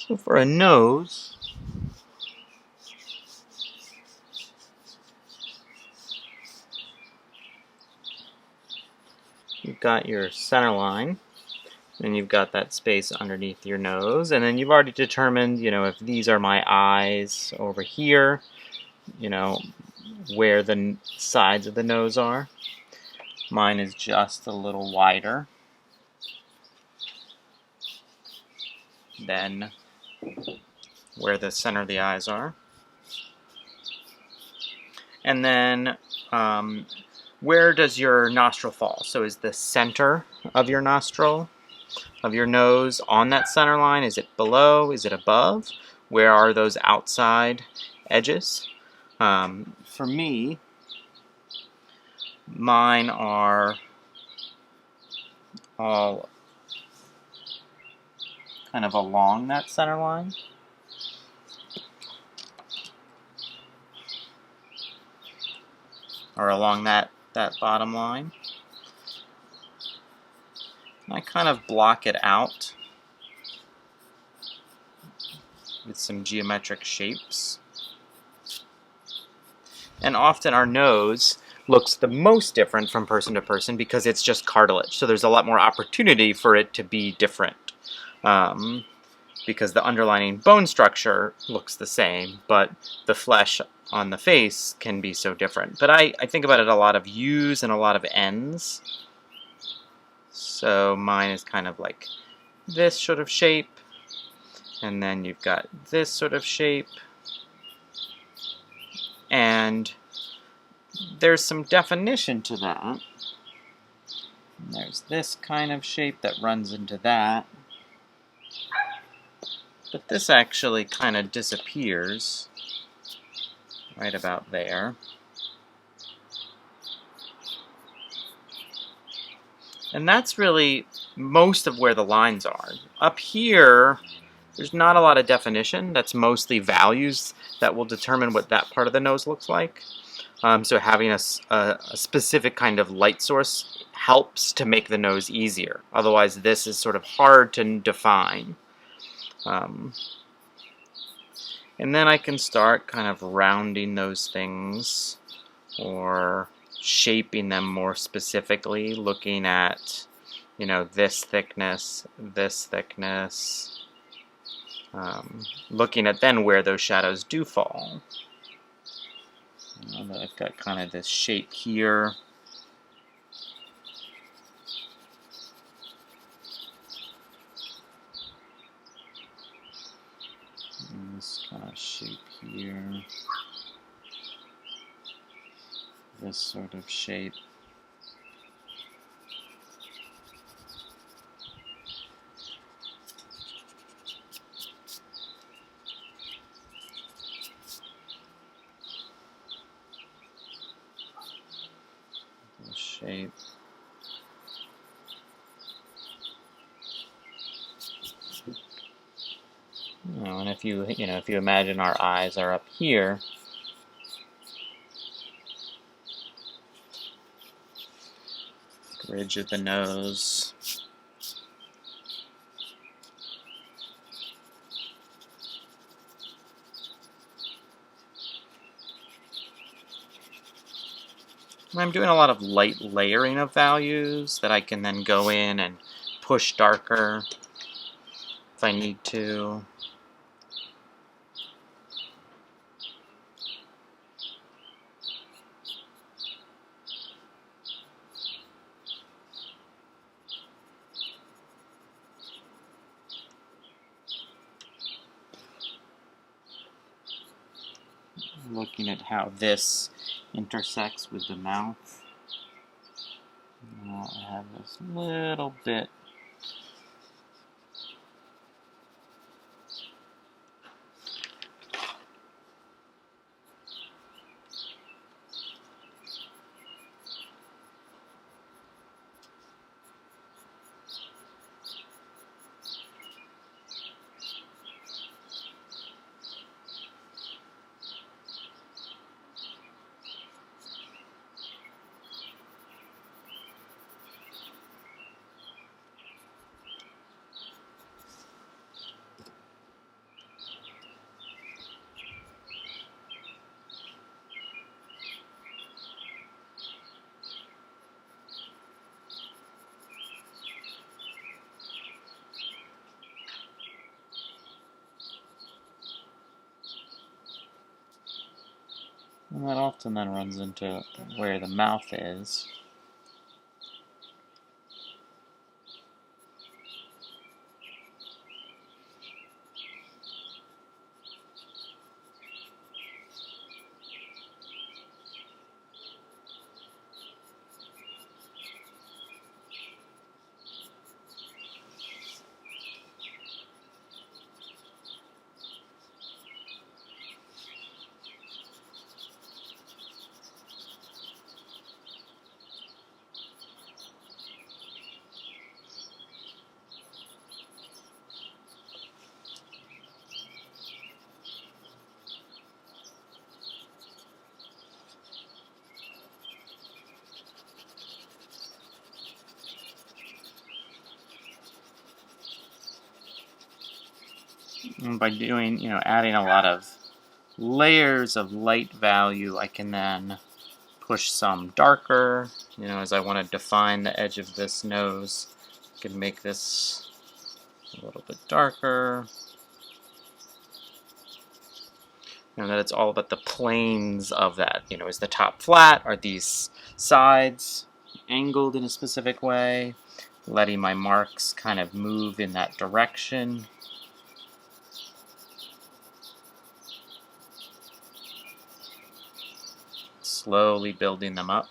So for a nose, you've got your center line, and you've got that space underneath your nose, and then you've already determined, if these are my eyes over here, where the sides of the nose are. Mine is just a little wider than where the center of the eyes are. And then where does your nostril fall? So is the center of your nostril, of your nose, on that center line? Is it below? Is it above? Where are those outside edges? For me, mine are all kind of along that center line. Or along that bottom line. And I kind of block it out with some geometric shapes. And often our nose looks the most different from person to person because it's just cartilage. So there's a lot more opportunity for it to be different. Because the underlying bone structure looks the same, but the flesh on the face can be so different. But I think about it a lot of U's and a lot of N's. So mine is kind of like this sort of shape, and then you've got this sort of shape, and there's some definition to that. There's this kind of shape that runs into that. But this actually kind of disappears right about there. And that's really most of where the lines are. Up here, there's not a lot of definition. That's mostly values that will determine what that part of the nose looks like. So having a specific kind of light source helps to make the nose easier. Otherwise, this is sort of hard to define. And then I can start kind of rounding those things or shaping them more specifically, looking at, this thickness, looking at then where those shadows do fall. I've got kind of this shape here. This kind of shape here. This sort of shape. This shape. And if you imagine our eyes are up here, ridge of the nose. And I'm doing a lot of light layering of values that I can then go in and push darker if I need to. Looking at how this intersects with the mouth. Now I have this little bit And that often then runs into where the mouth is. And by doing, adding a lot of layers of light value, I can then push some darker, as I want to define the edge of this nose. I can make this a little bit darker. That it's all about the planes of that. Is the top flat? Are these sides angled in a specific way? Letting my marks kind of move in that direction. Slowly building them up.